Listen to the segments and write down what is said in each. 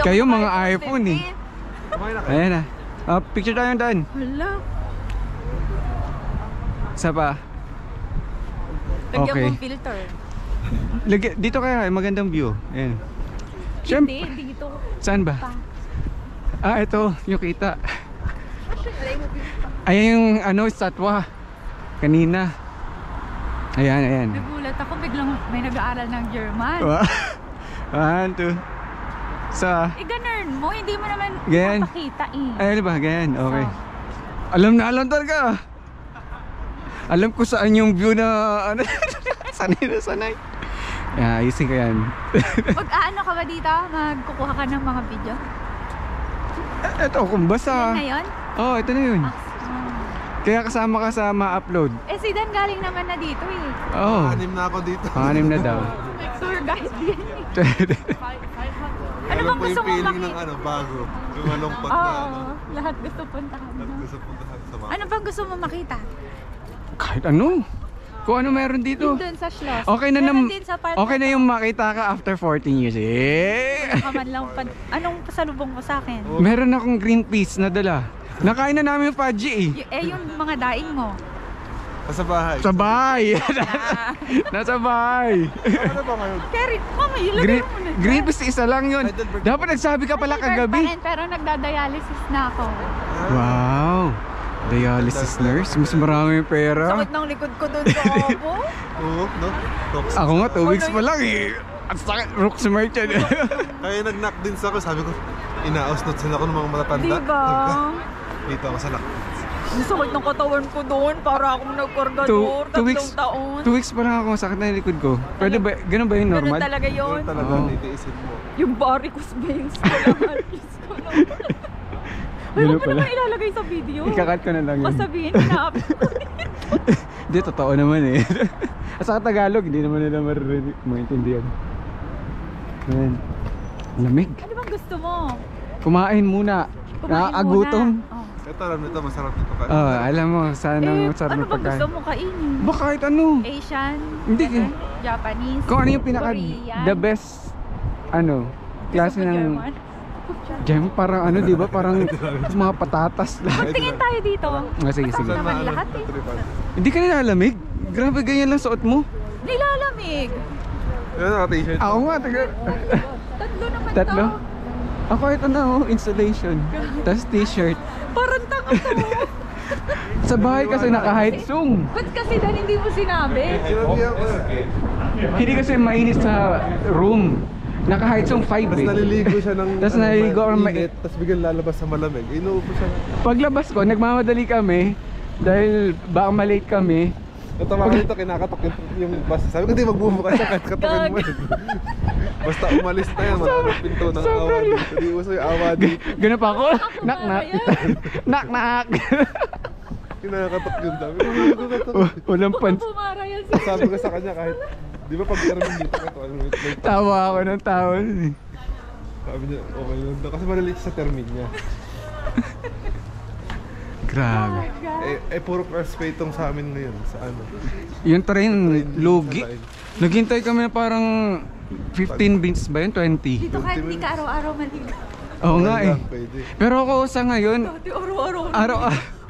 Kayo mga iPhone eh. Ayan na. Picture tayo daan. Hala. Isa pa. Lagyan mong filter. Dito kaya, magandang view. Ayan. Hindi, dito. Saan ba? Ito, yung kita. Ayan yung statwa. Kanina. Ayan. Nagulat ako, biglang may nag-aaral ng German. 1, 2. Ganun mo, hindi mo naman ganyan. mapakita eh. Ay, ba? Ganyan, okay. Alam talaga. Alam ko saan yung view na sanay. Ayusin ko yan. Mag-aano ka ba dito? Magkukuha ka ng mga video? Ito, kung basa. Yan na yun? Oo, ito na yun. Kaya kasama ka sa ma-upload. Si Dan galing naman na dito eh. Oo. 6 na ako dito. 6 na daw. Tour guide din Ano bang gusto mo makita? Ng bago. Yung malungkot na lahat gusto puntahan. Ano bang gusto mo makita? Kahit ano. Kung ano meron dito. Doon sa Schloss. Okay na okay na yung makita ka after 14 years. Nakaman lang anong pasalubong mo sa akin? Meron akong green peas na dala. Nakain na namin yung fudgy yung mga daing mo. Sa bahay. Sa bahay. Nasa bahay. Ano ba ngayon? Carry, mama, ilagay mo na. Green peas isa lang yun. Dapat nagsabi ka pala kagabi. Pero nagda-dialysis na ako. Wow. Dialysis nurse? Mas marami yung pera. Sakit ng likod ko doon sa opo. Oo, no? Ako nga 2 weeks pa lang eh. At sakit, Rooks Merchant. Kaya nag-knock din sa ako. Sabi ko, inaosnot sila ako ng mga matatanda. Diba? Dito ako sa knock. Ang sakit ng katawan ko doon. Para akong nagkorgador. 3 taon. 2 weeks pa lang ako, sakit na yung likod ko. Pwede ba, ganun ba yung normal? Ganun talaga yun. Ganun talaga, titiisin mo. Yung varicose veins ko lang. Ay, huwag mo naman ilalagay sa video. Ikakat ko na lang yun. Masabihin, inaapit ko dito. Hindi, totoo naman eh. Sa Tagalog, hindi naman nila maririnig, maintindihan. Ayan. Lamig. Ano bang gusto mo? Kumain muna. Nakakagutom. Ito, alam nito, masarap nito kain. Alam mo, sana masarap ano na bang pagkain. gusto mo kainin? Ba kahit ano. Asian? Hindi. Japanese? Kung ano yung pinaka Korean? the best klase Gusto mo ng German? Gem, parang ano, di ba? Parang mga patatas lang. Magtingin tayo dito. Sige. Masarap naman lahat eh. Hindi ka nilalamig? Grabe, ganyan lang suot mo. Nilalamig. Yan, naka-t-shirt. Ako nga, Tatlo naman Tatlo? to. Ako ito na installation. Tapos t-shirt. Parang tanga to. Sa bahay kasi naka-height zoom. Ba't kasi Dan hindi mo sinabi? Sinabihan ko na. Hindi kasi mainit sa room. Naka-height zoom 5 Tapos eh. naliligo siya ng Tapos naliligo ako ng mainit, tapos biglang lalabas sa malamig. Inuubo siya. Paglabas ko, nagmamadali kami. Dahil baka malate kami. Natawa ko dito, kinakatok yung bus. Sabi ko, hindi magbubukas siya kahit katokin mo. Basta umalis na yan, maraming pinto ng awa dito. Hindi uso yung awa dito. Ganun pa ako. Knock. Knock. Kinakatok yun. Sabi ko, hindi ko katok. Walang pants. Pumara yan Sabi ko sa kanya kahit, di ba pag meron dito ka to, Tawa ako ng tawa. sabi niya, okay lang daw. Kasi malilit sa termin niya. Grabe. Puro first pay itong sa amin ngayon. Sa ano? Yung train, lugi. Naghintay kami na parang 15 minutes ba yun? 20? Dito kahit hindi ka araw-araw maligo. Oo nga eh. Pwede. Pero ako sa ngayon, Dati araw-araw.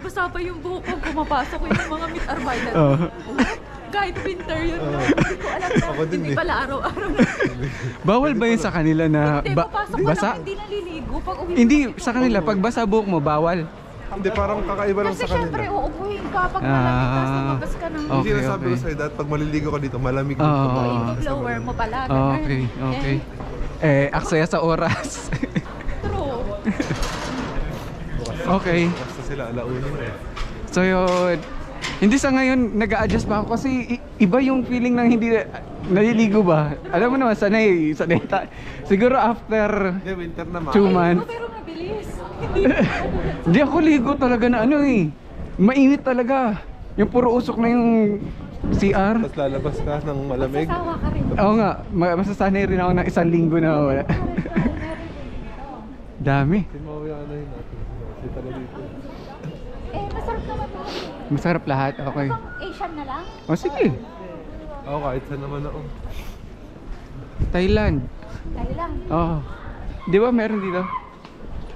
Basta pa yung buhok ko, pumapasok ko yung mga Miss Armada. Kahit winter yun. Hindi ko alam na Ako din hindi eh. pala araw-araw. bawal ba yun sa kanila na Hindi, papasok ko basa? lang hindi naliligo. Pag uwi Hindi, sa kanila, pag basa buhok mo, bawal. Hindi, parang kakaiba lang Kasi sa kanila. syempre, uupuhin ka pag malamig ka, lumabas ka ng... Hindi Okay, na sabi ko okay. sa'yo, dahil pag maliligo ka dito, malamig Oo. dito. I-blower mo pala. ganun. Okay. Aksaya sa oras. True. Okay. Basta sila, alaunin eh. So yun, hindi sa ngayon nag-a-adjust pa ako kasi iba yung feeling ng hindi naliligo ba. Alam mo naman, sanay siguro after Hindi, winter naman. 2 months. Pero mabilis. Hindi ako ligo talaga na ano eh. Mainit talaga. Yung puro usok na yung CR. Tapos lalabas ka ng malamig. Sasawa ka rin. Oo nga, masasanay rin ako ng 1 linggo na wala. Dami. Simawi ano yun natin. Kasi talaga dito. Masarap naman to. Masarap lahat, okay. Pang Asian na lang? O sige, Ako kahit saan naman ako. Thailand. Thailand. Oo. Di ba meron dito?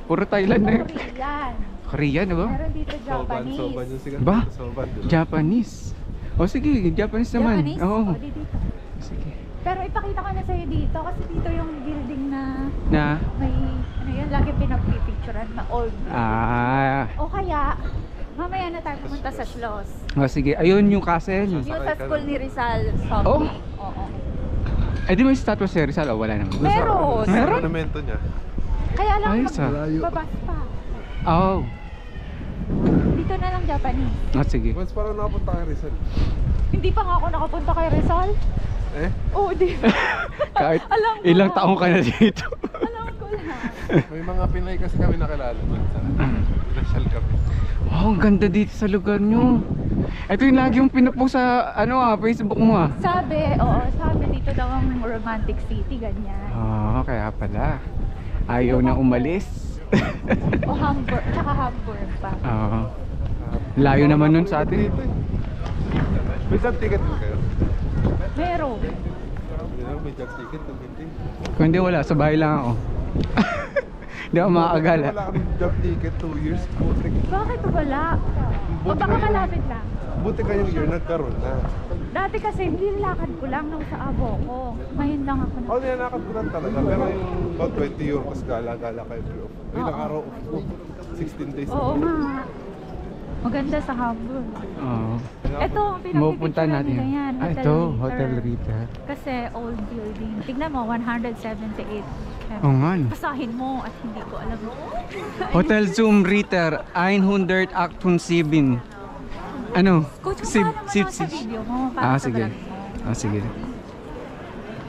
Puro Thailand na yun. Korean. Korean, di ba? Meron dito Japanese. Soban yung sigat. Ba? Soban, di ba? Japanese. O sige, Japanese naman. Japanese? Oo. O, di dito. Sige. Pero ipakita ko na sa'yo dito kasi dito yung building na Na? may, ano yun, lagi pinapipicturean na old. O kaya, mamaya na tayo pumunta sa Schloss. O sige, ayun yung castle. Yung sa school ni Rizal. Oh? Oo. Eh di may statue si Rizal o wala naman? Meron. Meron? Monumento niya. Kaya lang Ayos, ah. magbabas pa. Oh. Dito na lang Japanese. Sige. Once parang nakapunta kay Rizal. Hindi pa nga ako nakapunta kay Rizal. Eh? Oo, di ba? Kahit Alam ko. ilang taong ka na dito. Alam ko lang. May mga Pinay kasi kami nakilala doon sa Rizal kami. Wow, ang ganda dito sa lugar nyo. Ito yung lagi yung pinapost sa Facebook mo ah. Sabi dito daw ang romantic city, ganyan. Kaya pala. Ayaw na umalis. O Hamburg, tsaka Hamburg pa. Layo naman nun sa atin. Dito eh. May jump ticket din kayo? Meron. May jump ticket ng hindi. Kung hindi wala, sa bahay lang ako. Hindi ako makakagala. Wala kami jump ticket 2 years. Buti. Bakit wala? O baka malapit lang. Buti kayong year nagkaroon na. Dati kasi nilakad ko lang nung sa abo ko. Ngayon lang ako na. Oo, nilalakad ko lang talaga. Pero yung about 20 euro, tapos gala-gala kayo. May ilang araw off ko. 16 days. Oo nga. Maganda sa Hamburg. Oo. Ito, ang Mapupuntahan pinapipicturean natin. nila yan. Ito, Hotel Rita. Kasi old building. Tignan mo, 178. Oo nga. No. Basahin mo at hindi ko alam. Hotel Zoom Ritter 178. Ano? Coach, kung paano mo naman sa video mo? Para sa Sige. vlog mo. Sige.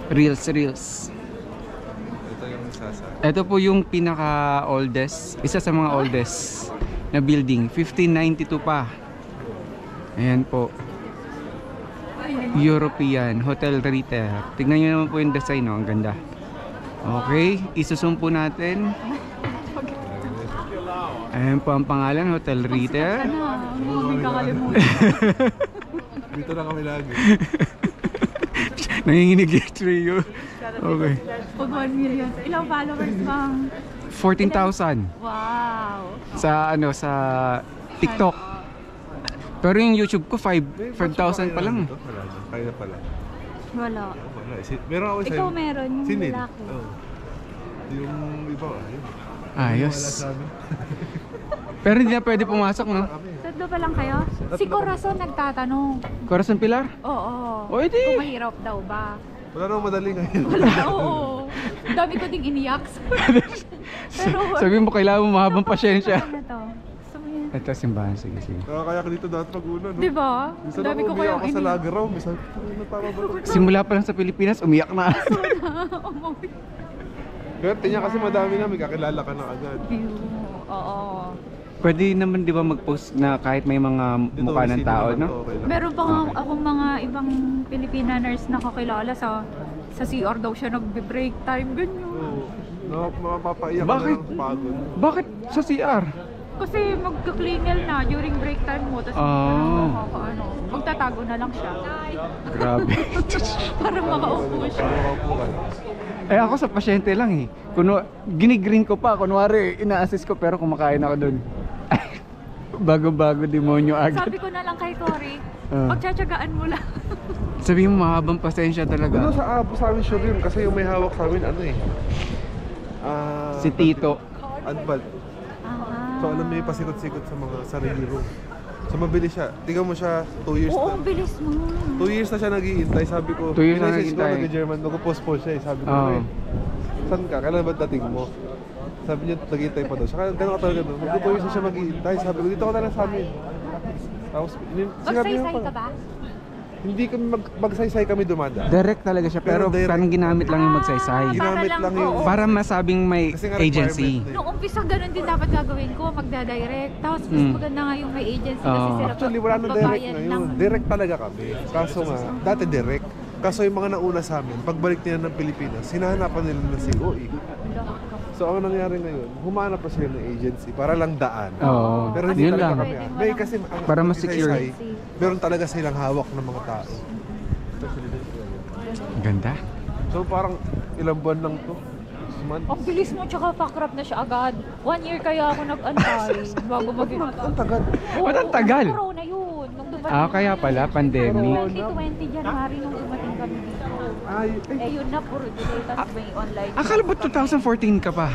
Reels. Ito yung sasa. Ito po yung pinaka-oldest, isa sa mga oldest na building. 1592 pa. Ayan po. European Hotel Ritter. Tignan nyo naman po yung design, no? Ang ganda. Okay, isusum po natin. Ayan po ang pangalan, Hotel Ritter. Ano? Hindi kakalimutan. Dito lang kami lagi. Nanginginig yung trio. Okay. Pag 1 million. Ilang followers bang? 14,000 Wow. sa sa TikTok. Pero yung YouTube ko 5,000 pa lang. Wala na. Kaya na pala. Wala. Wala. Meron ako Ikaw meron, yung Sinid. lalaki. Oo. Yung iba, ayun. Ayos. Wala sa amin. Pero hindi na pwede pumasok, no? Tatlo pa lang kayo? Si Corazon nagtatanong. Corazon Pilar? Oo. O, edi. Kung mahirap daw ba? Wala namang madali ngayon. Wala, oo. Dami ko ding iniyak. Pero, Sabi mo, kailangan mo mahabang pasyensya. ano to? Gusto mo yan? Ito, simbahan. Sige. Nakakaya ko dito dati pag-una, no? Di ba? Minsan Dami ko ako umiyak kayong ako sa iniyak. lager raw. Minsan, ano tama ba ito? Simula pa lang sa Pilipinas, umiyak na. Umuwi. Pero tinya kasi madami na, may kakilala ka na agad. Oo. Pwede naman, di ba, mag-post na kahit may mga Dito, mukha ng sino tao, naman, no? okay lang. Meron pa nga akong mga ibang Pilipina nurse na kakilala sa CR daw siya nagbe-break time, ganyan. Oo. Mapapaiyak ka Bakit? na ng pagod. Bakit sa CR? Kasi magka-cleanel na during break time mo, tapos magtatago na lang siya. Grabe. Para makaupo siya. Para makaupo ka. Eh ako sa pasyente lang eh. Ginigreen ko pa, kunwari ina-assist ko pero kumakain ako dun. Bago-bago demonyo agad. Sabi ko na lang kay Cory, Ah. pagtsatsagaan mo lang. Sabi mo mahabang pasensya Ano talaga. sa amin sure yun, kasi yung may hawak sa amin, ano eh. Si Tito. Advalt. So alam may pasikot-sikot sa mga sarili room. So mabilis siya. Tingnan mo siya, 2 years Oo, na. ang bilis mo. 2 years na siya nag-iintay. Sabi ko, 2 years na minessage ko, naghihintay. nag-German, nag-postpone siya eh. Sabi ko, Oo. saan ka? Kailan ba dating mo? Sabi niya, naghihintay pa daw. Saka gano'n ka talaga doon. Mag-2 years na siya mag-iintay. Sabi ko, dito ka na lang sa amin. Tapos, sinabi niya Magsaysay pa. ka ba? Hindi kami magsaysay kami dumadaan. Direct talaga siya pero Pero direct. parang ginamit lang yung magsaysay. Ginamit para lang lang, yung... oo. Para masabing may Kasi nga agency. requirement na Nung umpisa, ganun din dapat gagawin ko, magdadirect. Tapos mas maganda nga yung may agency kasi Oo. sila Actually, wala nang direct magbabayad na ng- yun. Direct talaga kami. Kaso nga, dati direct. Kaso yung mga nauna sa amin, pagbalik nila ng Pilipinas, hinahanapan nila ng COE. So ang nangyari ngayon, humanap pa sila ng agency para lang daan. Oo. Pero hindi Yun talaga lang. kami. May kasi ang Para mas secure. isaysay, meron talaga silang hawak ng mga tao. Ganda. So parang ilang buwan lang to. months. Ang bilis mo, tsaka bankrupt na siya agad. 1 year kaya ako nag-antay bago maging... Ang tagal. Oo, Ba't ang tagal? nung corona yun. Nung dumating Kaya pala, pandemic. 2020 January nung dumating kami dito. Ay, Eh yun na, puro delay, tapos may online. Akala ba 2014 ka pa?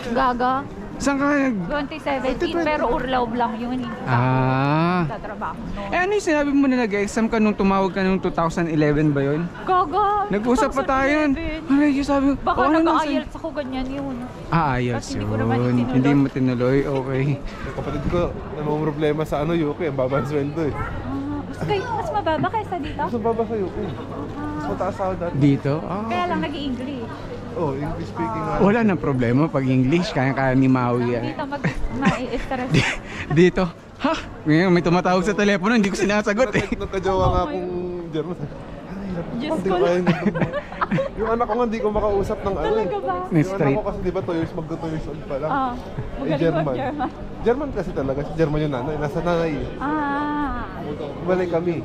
Gaga. Saan ka nag... 2017, pero urlaub lang yun. Hindi Ah. tatrabaho, no? Eh ano yung sinabi mo na nag-exam ka nung tumawag ka nung 2011 ba yun? Gaga. Nag-usap pa tayo yun. 2011. Ay, yung sabi ko, Baka ano nang nag-IELTS ako ganyan yun. ayos Kasi hindi yun. ko naman itinuloy. Hindi mo tinuloy, okay. yung kapatid ko, namang problema sa UK, ang baba ng sweldo eh. Mas kayo mas mababa kaysa dito? Mas mababa sa UK. Mas mataas ako dati. Dito? Kaya lang nag-i-English. Oh, English speaking nga. Wala nang problema pag English, kaya-kaya ni Maui yan. Dito ma-stress. Dito, ha? Ngayon may tumatawag sa telepono, hindi ko sinasagot eh. Nagkajowa nga akong German. Diyos Hindi ko ko kaya lang. yung anak ko nga hindi ko makausap ng ano. Talaga ba? May Yung anak straight. ko kasi di ba 2 years, magto 2 years old pa lang. Magaling German. ko German. German kasi talaga. Si German yung nanay. Nasa nanay. Balik kami.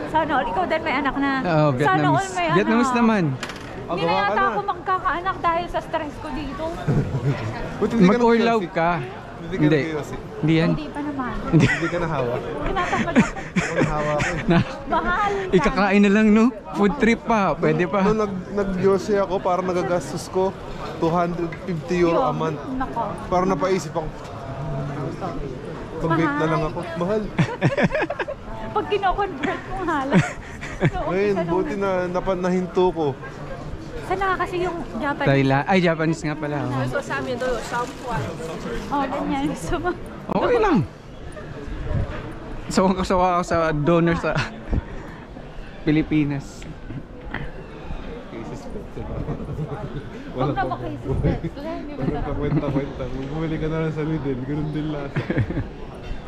Sana all, ikaw din may anak na. Oo, Sana all Vietnamese. may Vietnamese anak. naman. Hindi na yata ako magkakaanak dahil sa stress ko dito. Buti hindi ka Mag-urlaub nag-QC. ka. Hindi ka Hindi. nag-QC. Hindi yan. Hindi pa naman. Hindi ka nahawa. Tinatamad ako. Ako nahawa ako eh. Na, Mahal. ikakain na lang no? Food trip pa, pwede pa. Nung nag-QC ako, parang nagagastos ko 250 euro a month. Nako. Parang napaisip ako. Mag-vape na lang ako. Mahal. Pag kino-convert mo halos. Ngayon, buti na nahinto ko. Sana kasi yung Japanese. Thailand. Ay, Japanese nga pala. Oh. 说下面都有商铺啊。 Oh, ganyan. Gusto mo. Okay lang. Sawa ako sa donor sa Pilipinas. Huwag na makaisip. Kwenta-kwenta. Bumili ka na lang sa Lidl. Ganun din lahat.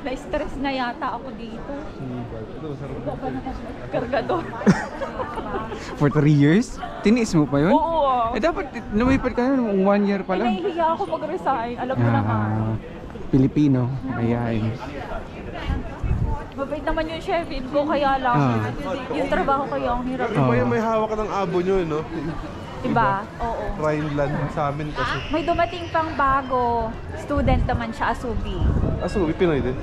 Na-stress na yata ako dito. Ito, masarap. Ikaw ba naman kargador? For 3 years? Tiniis mo pa yun? Oo. Eh dapat lumipat ka na 1 year pa lang. Nahihiya ako mag-resign. Alam mo naman. Pilipino. Ayan. Mabait naman yung chefin ko, kaya lang. Yung trabaho ko yung hirap. Iba yung may hawak ka ng abo nyo, no? Diba? Oo. Rhineland sa amin kasi. May dumating pang bago. Student naman siya, Asubi. Aso, Pinoy din.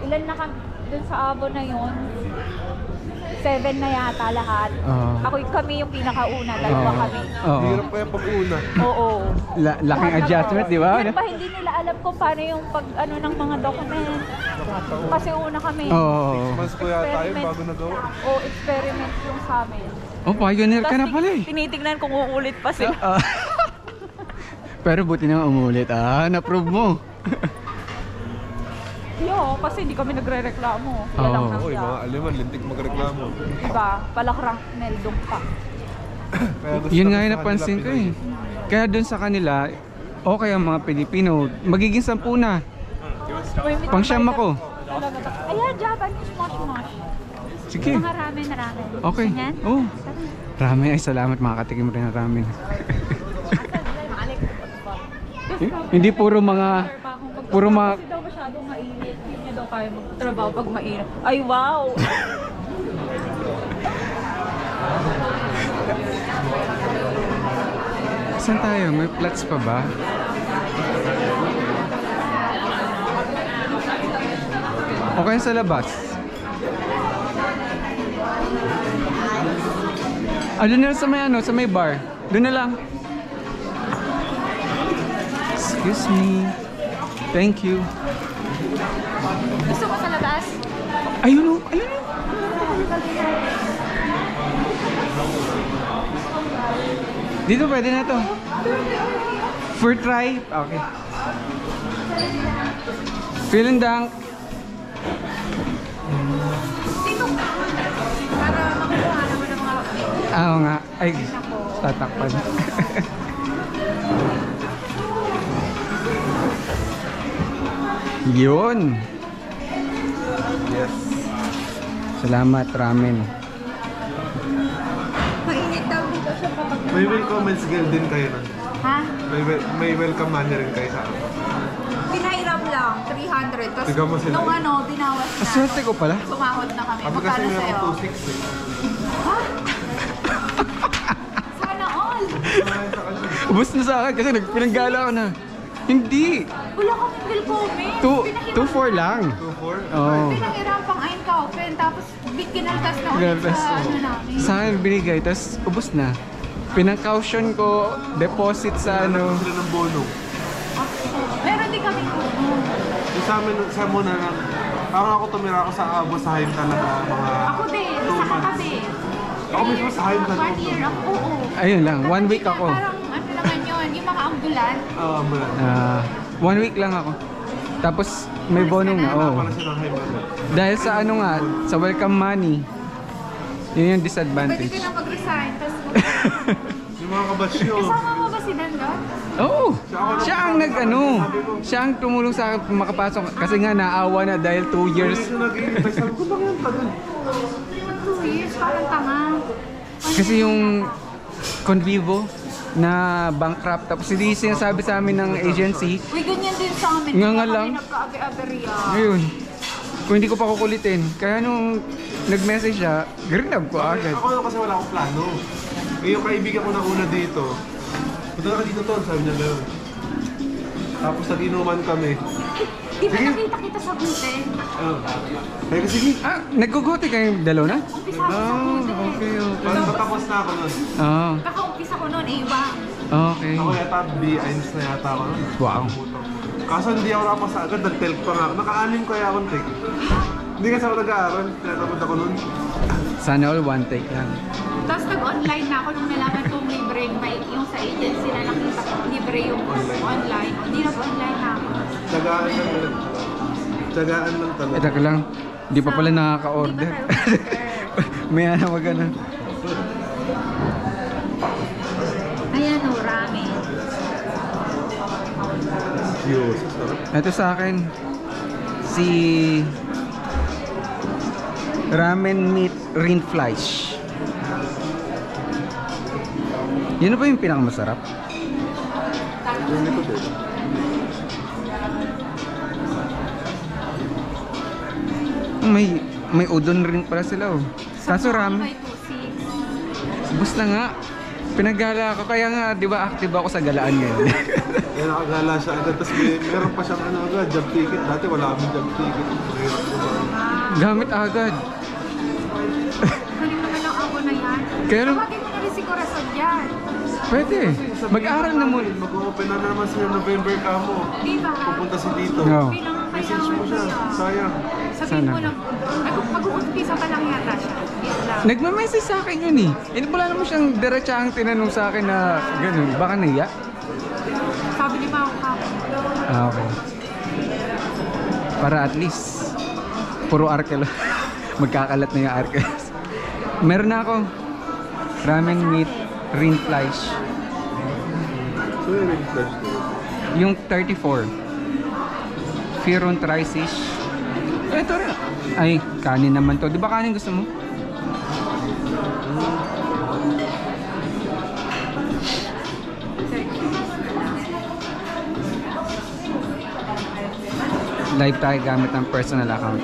Ilan na kami dun sa abo na yun? 7 na yata lahat. Kami yung pinakauna, dalawa kami. Oo. Hirap kaya pag-una. Oo. Laking adjustment, di ba? Yun pa, hindi nila alam kung paano yung pag ano ng mga document. Kasi una kami. Oo. Mas ko yata yun bago nagawa. O experiment yung sa amin. Oh, pioneer ka na pala eh. Tinitignan kung uulit pa sila. Pero buti na umulit. Na-prove mo. Yo, kasi hindi kami nagre-reklamo. Wala lang Oo, yung siya. mga aliman, lintik magreklamo. Diba? Palakrang neldong pa. Kaya gusto Yun ko nga yung sa napansin kanila, ko eh. Kaya dun sa kanila, okay ang mga Pilipino. Magiging 10 na. Pang-siyam ako. Talaga ba? Ayan, Japanese mosh-mosh. Sige. Mga ramen. Okay. Ganyan? Oh. Ramen. Ay, salamat. Makakatikim rin ng ramen. Hindi puro mga... Puro mga... Kasi daw masyadong mainit. Hindi niya daw kaya magtrabaho pag mainit. Ay, wow! Saan tayo? May plots pa ba? Okay sa labas. Doon na lang sa may sa may bar. Doon na lang. Excuse me. Thank you. Gusto mo sa labas? Ayun o, ayun o. Dito pwede na to. For try. Okay. Vielen Dank. Para makukuha naman ng mga... Oo nga. Ay, tatakpan. Yun. Yes. Salamat, ramen. Mainit daw dito siya kapag... May welcome girl din kayo nun. Ha? May welcome manner rin kayo sa akin. Pinairam lang, 300. Tapos Tiga mo sila. nung binawas na. Swerte ko pala. Sumahod na kami. Kami kasi Magkano meron sa'yo? 2.6 eh. Sana Ubus na sa akin kasi pinanggala ko na. Hindi. Wala kami welcome. 2-4 lang. 2-4? Oo. Pinangiram pang ayin ka open, tapos kinaltas na ulit Kinaltas, sa oo. ano namin. Sa akin binigay, tapos ubus na. Pinang-caution ko, deposit sa ano. Sila ng bono. Meron din kami kuno. Yung sa amin, sa muna lang. Parang ako tumira ako sa Abo sa Haim talaga. Mga Ako din, 2 sa months. katabi. Ako mismo sa Haim talaga. 1 year ako, oo. Ayun lang, 1 week ako. Parang ano naman yun, yung mga ambulan. Oo, mula. 1 week lang ako. Tapos may bonong na, oo. Para siya ng Haim agad. Dahil sa ano nga, sa welcome money. Yun yung Pwede disadvantage. ka na mag-resign, tapos Yung mga kabatch nyo. kasama mo ba si Dandan? Oo! Siya ang siya ang tumulong sa akin makapasok. Kasi nga naawa na dahil 2 years. Hindi siya nag-iintay. Sabi ko, bakit yung tagal? 2 years, parang tanga. Kasi yung Convivo na bankrupt. Tapos hindi sinasabi sa amin ng agency. Uy, ganyan din sa amin. Nga nga Kaya lang. kami nagka-aberya. Ngayon, kung hindi ko pa kukulitin. Kaya nung nag-message siya, grinab ko agad. Ako kasi wala akong plano. Eh, yung kaibigan ko na una dito, punta ka dito, Ton, sabi niya gano'n. Tapos nag-inuman kami. Di ba nakita kita sa gute? Kaya kasi sige, Nagkuguti kayong dalawa na? Umpisa ako sa gute. Okay. parang matapos na ako nun. Oo. Kakaumpisa ko noon, A1. Okay. Ako yata, B-Ines na yata ako nun. Wow. Kaso hindi ako nakapasa agad, nag-telk pa nga. Naka-anim kaya akong take. Hindi kasi ako nag-aaral, tinatamad ako nun. Sana all one take lang. Tapos nag-online na ako nung nalaman kong libre yung sa agency na nakita ko, libre yung online. Hindi nag-online na ako. Tsagaan lang talaga. Tsagaan lang talaga. Ito ko lang. Di pa pala nakaka-order. Hindi pa tayo May ano magana. Ayan o, ramen. Diyos, sarap. Ito sa akin. Si ramen meat rindfleisch. Yun na ba yung pinakamasarap? Yung likod eh. May udon rin pala sila oh. Kaso ramen. Bus na nga. Pinagala ako kaya nga 'di ba active ako sa galaan ngayon. Kaya nakagala siya agad. Tapos meron pa siyang ano agad, job ticket. Dati wala kaming job ticket. Mahirap ko ba? Gamit agad. Galing naman ang ako na yan. Kaya nung- Tawagin mo na rin si Corazon dyan. Pwede. Mag-aral na muna. Mag-open na naman sila November ka mo. Di ba? Pupunta si Tito. No. Message mo siya. Sayang. Sabihin Sana. mo lang, mag-uumpisa pa lang yata siya. Yan lang. Nagma-message sa akin yun eh. Wala naman siyang diretsahang tinanong sa akin na ganun. Baka naiya. Sabi ni Mao Kapo. Okay. Para at least puro arkel. Magkakalat na yung arkel. Meron na ako. Ramen meat rindfleisch. So yun yung flash ko. Yung 34. Firon trifish. Ito rin. Ay, kanin naman to. Di ba kanin gusto mo? Live tayo gamit ng personal account.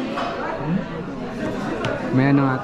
May ano nga.